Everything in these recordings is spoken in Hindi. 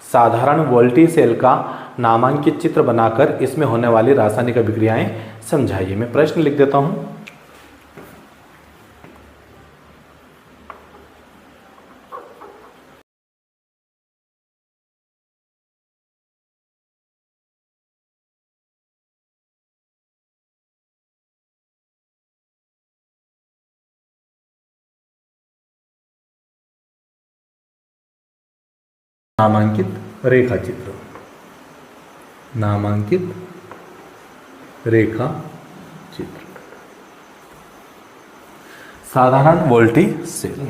साधारण वोल्टी सेल का नामांकित चित्र बनाकर इसमें होने वाली रासायनिक अभिक्रियाएं समझाइए। मैं प्रश्न लिख देता हूं। नामांकित रेखा चित्र, नामांकित रेखा चित्र, साधारण वोल्टी सेल।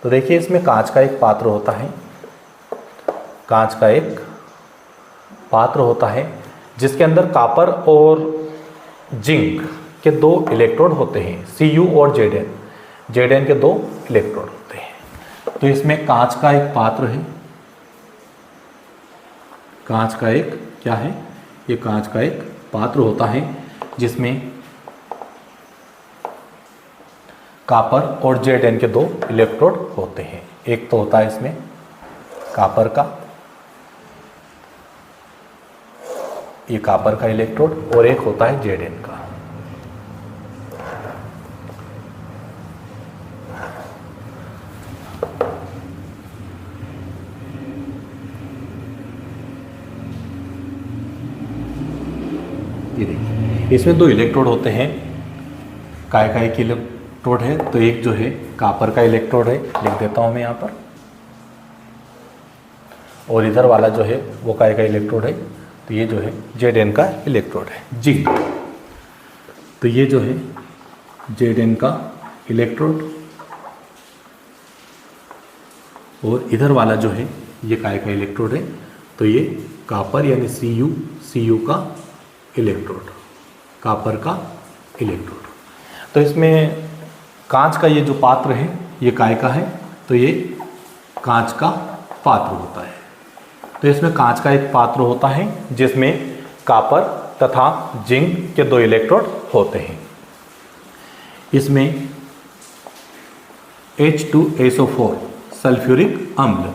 तो देखिए इसमें कांच का एक पात्र होता है, कांच का एक पात्र होता है जिसके अंदर कॉपर और जिंक के दो इलेक्ट्रोड होते हैं, Cu और Zn के दो इलेक्ट्रोड होते हैं। तो इसमें कांच का एक पात्र है, कांच का एक क्या है, ये कांच का एक पात्र होता है जिसमें कॉपर और Zn के दो इलेक्ट्रोड होते हैं। एक तो होता है इसमें कॉपर का, ये कॉपर का इलेक्ट्रोड, और एक होता है Zn का। ये देखिए इसमें दो इलेक्ट्रोड होते हैं, काय का एक इलेक्ट्रोड है, तो एक जो है कॉपर का इलेक्ट्रोड है, लिख देता हूं मैं यहाँ पर, और इधर वाला जो है वो काय का इलेक्ट्रोड है, तो ये जो है Zn का इलेक्ट्रोड है, जिंक। तो ये जो है Zn का इलेक्ट्रोड, और इधर वाला जो है ये काय का इलेक्ट्रोड है, तो ये कॉपर यानी Cu का इलेक्ट्रोड, कॉपर का इलेक्ट्रोड। तो इसमें कांच का ये जो पात्र है ये काय का है, तो ये कांच का पात्र होता है। तो इसमें कांच का एक पात्र होता है जिसमें कॉपर तथा जिंक के दो इलेक्ट्रोड होते हैं। इसमें H2SO4 सल्फ्यूरिक अम्ल,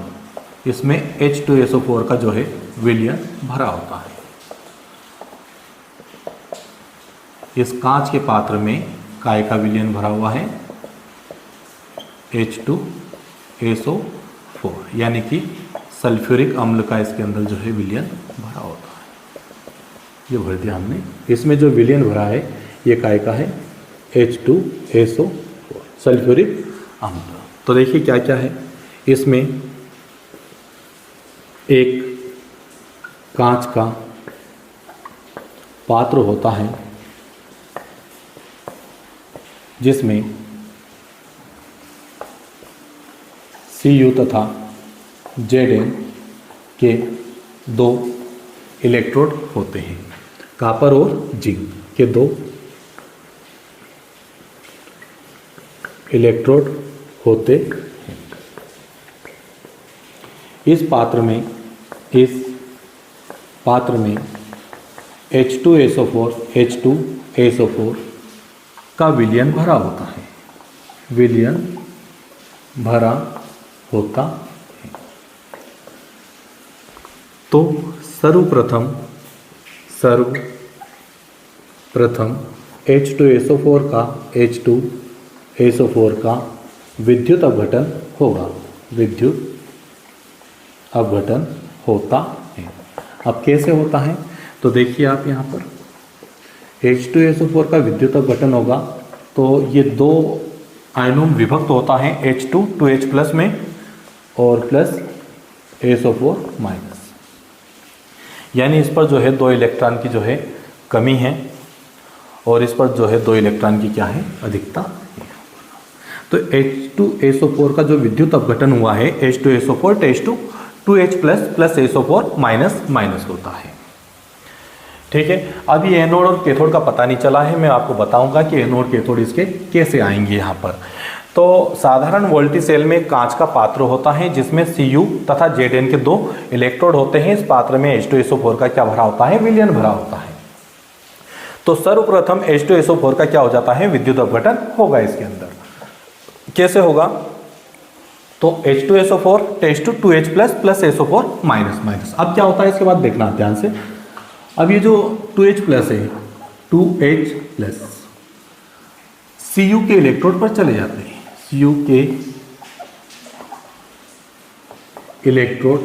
इसमें H2SO4 का जो है विलयन भरा होता है। इस कांच के पात्र में काय का विलयन भरा हुआ है H2SO4, यानी कि सल्फ्यूरिक अम्ल का इसके अंदर जो है विलयन भरा होता है। ये भर दिया हमने। इसमें जो विलयन भरा है ये काय का है H2SO4 सल्फ्यूरिक अम्ल। तो देखिए क्या क्या है इसमें, एक कांच का पात्र होता है जिसमें Cu तथा Zn के दो इलेक्ट्रोड होते हैं, कॉपर और जिंक के दो इलेक्ट्रोड होते हैं। इस पात्र में H2SO4 का विलयन भरा होता है, विलयन भरा होता है। तो सर्वप्रथम H2SO4 का विद्युत अपघटन होगा, विद्युत अपघटन होता है। अब कैसे होता है, तो देखिए आप यहाँ पर H2SO4 का विद्युत अपघटन होगा तो ये दो आयनों में विभक्त होता है, H2 2H प्लस में और प्लस SO4 माइनस, यानी इस पर जो है दो इलेक्ट्रॉन की जो है कमी है और इस पर जो है दो इलेक्ट्रॉन की क्या है, अधिकता। तो H2SO4 का जो विद्युत अपघटन हुआ है H2SO4 H2 2H plus SO4 minus होता है। ठीक है, अब ये एनोड और कैथोड का पता नहीं चला है, मैं आपको बताऊंगा कि एनोड कैथोड इसके कैसे आएंगे यहाँ पर। तो साधारण वोल्टी सेल में कांच का पात्र होता है जिसमें Cu तथा Zn के दो इलेक्ट्रोड होते हैं। इस पात्र में H2SO4 का क्या भरा होता है, विलयन भरा होता है। तो सर्वप्रथम H2SO4 का क्या हो जाता है, विद्युत अपघटन होगा इसके अंदर। कैसे होगा, तो H2SO4 test to 2H plus SO4 minus. अब क्या होता है इसके बाद देखना ध्यान से। अब ये जो 2H प्लस है 2H प्लस Cu के इलेक्ट्रोड पर चले जाते हैं, Cu के इलेक्ट्रोड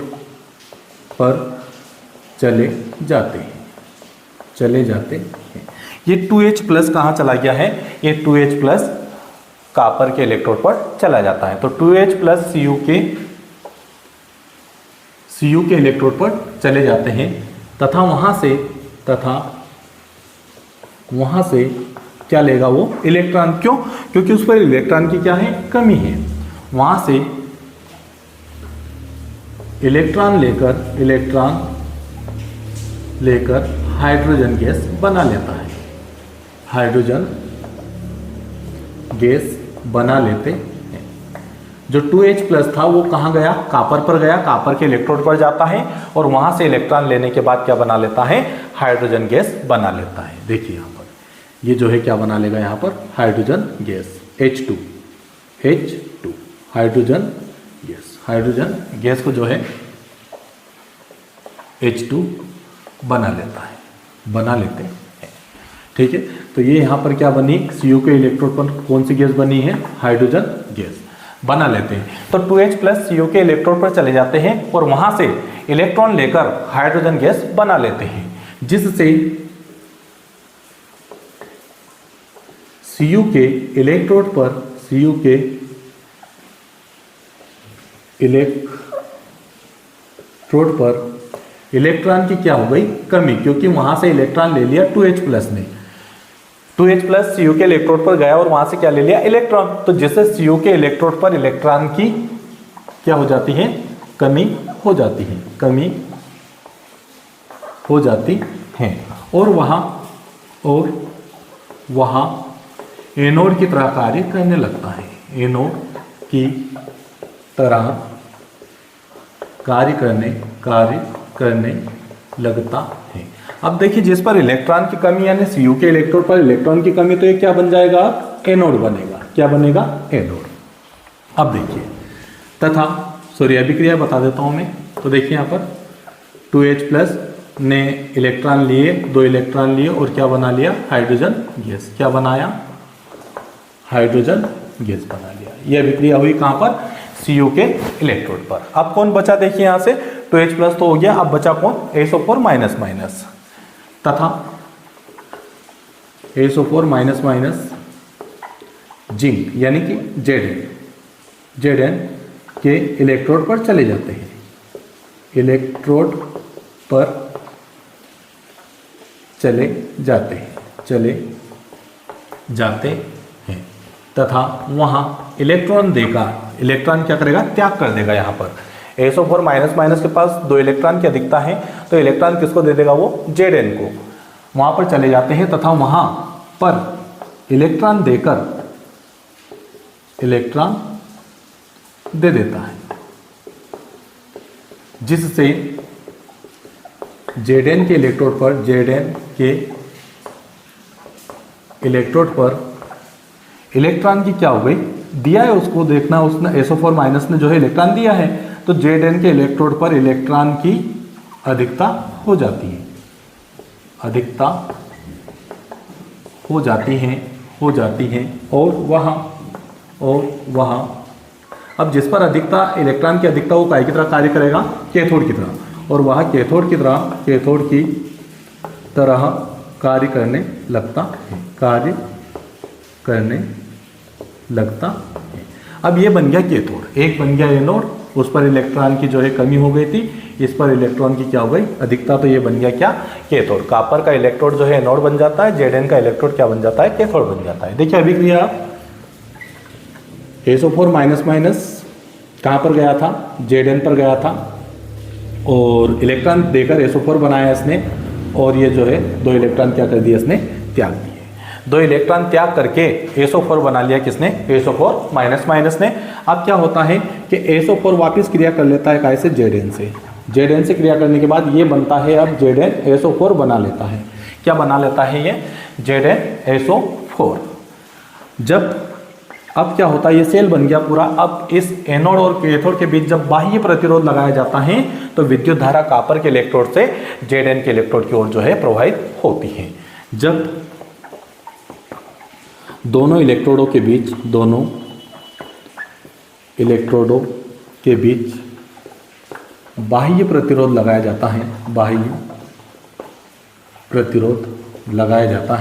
पर चले जाते हैं। ये 2H प्लस कहाँ चला गया है, ये 2H प्लस कॉपर के इलेक्ट्रोड पर चला जाता है। तो 2H प्लस Cu के इलेक्ट्रोड पर चले जाते हैं तथा वहां से क्या लेगा वो इलेक्ट्रॉन। क्यों? क्योंकि उस पर इलेक्ट्रॉन की क्या है, कमी है। वहां से इलेक्ट्रॉन लेकर हाइड्रोजन गैस बना लेता है, हाइड्रोजन गैस बना लेते हैं। जो 2H प्लस था वो कहाँ गया, कॉपर पर गया, कॉपर के इलेक्ट्रोड पर जाता है और वहां से इलेक्ट्रॉन लेने के बाद क्या बना लेता है, हाइड्रोजन गैस बना लेता है। देखिए यहाँ पर ये जो है क्या बना लेगा, यहाँ पर hydrogen gas H2 hydrogen gas को जो है H2 बना लेते हैं। ठीक है, तो ये यहाँ पर क्या बनी, Cu के इलेक्ट्रोड पर कौन सी गैस बनी है, हाइड्रोजन गैस बना लेते हैं। तो 2H प्लस Cu के इलेक्ट्रोड पर चले जाते हैं और वहां से इलेक्ट्रॉन लेकर हाइड्रोजन गैस बना लेते हैं, जिससे Cu के इलेक्ट्रोड पर इलेक्ट्रॉन की क्या हो गई, कमी, क्योंकि वहां से इलेक्ट्रॉन ले लिया 2H प्लस ने। 2H प्लस Cu के इलेक्ट्रोड पर गया और वहां से क्या ले लिया, इलेक्ट्रॉन। तो जिससे Cu के इलेक्ट्रोड पर इलेक्ट्रॉन की क्या हो जाती है, कमी हो जाती है और वहां एनोड की तरह कार्य करने लगता है, एनोड की तरह कार्य करने लगता है। अब देखिए जिस पर इलेक्ट्रॉन की कमी यानी Cu के इलेक्ट्रोड पर इलेक्ट्रॉन की कमी, तो ये क्या बन जाएगा, एनोड बनेगा। क्या बनेगा, एनोड। अब देखिए तथा सूर्य अभिक्रिया बता देता हूं मैं। तो देखिए यहाँ पर 2H प्लस ने इलेक्ट्रॉन लिए, 2 इलेक्ट्रॉन लिए और क्या बना लिया, हाइड्रोजन गैस। क्या बनाया, हाइड्रोजन गैस बना लिया। यह अभिक्रिया हुई कहां पर, Cu के इलेक्ट्रोड पर। अब कौन बचा, देखिए यहां से 2H प्लस तो हो गया, अब बचा कौन, SO4 माइनस तथा SO4 माइनस जिंक यानी कि Zn के इलेक्ट्रोड पर चले जाते हैं, इलेक्ट्रोड पर चले जाते हैं तथा वहां इलेक्ट्रॉन क्या करेगा, त्याग कर देगा। यहाँ पर SO4 माइनस के पास 2 इलेक्ट्रॉन की अधिकता है, तो इलेक्ट्रॉन किसको दे देगा, वो Zn को। वहां पर चले जाते हैं तथा वहां पर इलेक्ट्रॉन दे देता है, जिससे Zn के इलेक्ट्रोड पर इलेक्ट्रॉन की क्या हो गई, दिया है उसको, देखना उसने SO4 माइनस ने जो है इलेक्ट्रॉन दिया है, तो Zn के इलेक्ट्रोड पर इलेक्ट्रॉन की अधिकता हो जाती है और वहां अब जिस पर अधिकता इलेक्ट्रॉन की अधिकता, वो काय की तरह कार्य करेगा, कैथोड की तरह, और वह कैथोड की तरह कार्य करने लगता है। अब ये बन गया कैथोड, एक बन गया एनोड, उस पर इलेक्ट्रॉन की जो है कमी हो गई थी, इस पर इलेक्ट्रॉन की क्या हो गई, अधिकता। तो ये बन गया क्या, कैथोड। कॉपर का इलेक्ट्रोड जो है एनोड बन जाता है, Zn का इलेक्ट्रोड क्या बन जाता है, कैथोड बन जाता है। देखिए अभिक्रिया SO4 माइनस कहाँ पर गया था, Zn पर गया था और इलेक्ट्रॉन देकर SO4 बनाया इसने, और ये जो है 2 इलेक्ट्रॉन क्या कर दिया इसने, त्याग दिए। 2 इलेक्ट्रॉन त्याग करके SO4 बना लिया किसने, SO4 माइनस ने। अब क्या होता है कि SO4 वापस क्रिया कर लेता है कैसे, Zn से क्रिया करने के बाद ये बनता है, अब Zn SO4 बना लेता है। क्या बना लेता है ये, Zn SO4। जब अब क्या होता है, ये सेल बन गया पूरा। अब इस एनोड और कैथोड के बीच जब बाह्य प्रतिरोध लगाया जाता है तो विद्युत धारा कॉपर के इलेक्ट्रोड से Zn के इलेक्ट्रोड की ओर जो है प्रवाहित होती है। जब दोनों इलेक्ट्रोडों के बीच बाह्य प्रतिरोध लगाया जाता है, बाह्य प्रतिरोध लगाया जाता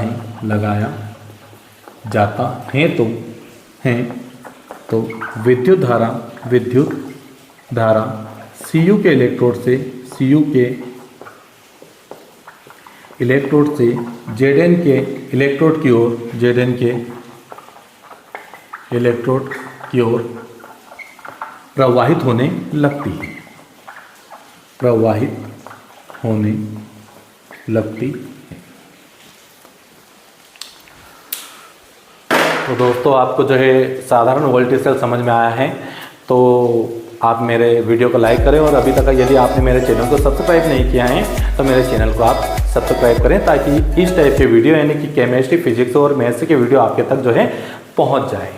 है तो विद्युत धारा Cu के इलेक्ट्रोड से Zn के इलेक्ट्रोड की ओर प्रवाहित होने लगती है। तो दोस्तों आपको जो है साधारण वोल्टेज सेल समझ में आया है, तो आप मेरे वीडियो को लाइक करें और अभी तक यदि आपने मेरे चैनल को सब्सक्राइब नहीं किया है तो मेरे चैनल को आप सब्सक्राइब करें, ताकि इस टाइप के वीडियो यानी कि केमिस्ट्री, फिजिक्स और मैथ्स के वीडियो आपके तक जो है पहुंच जाए।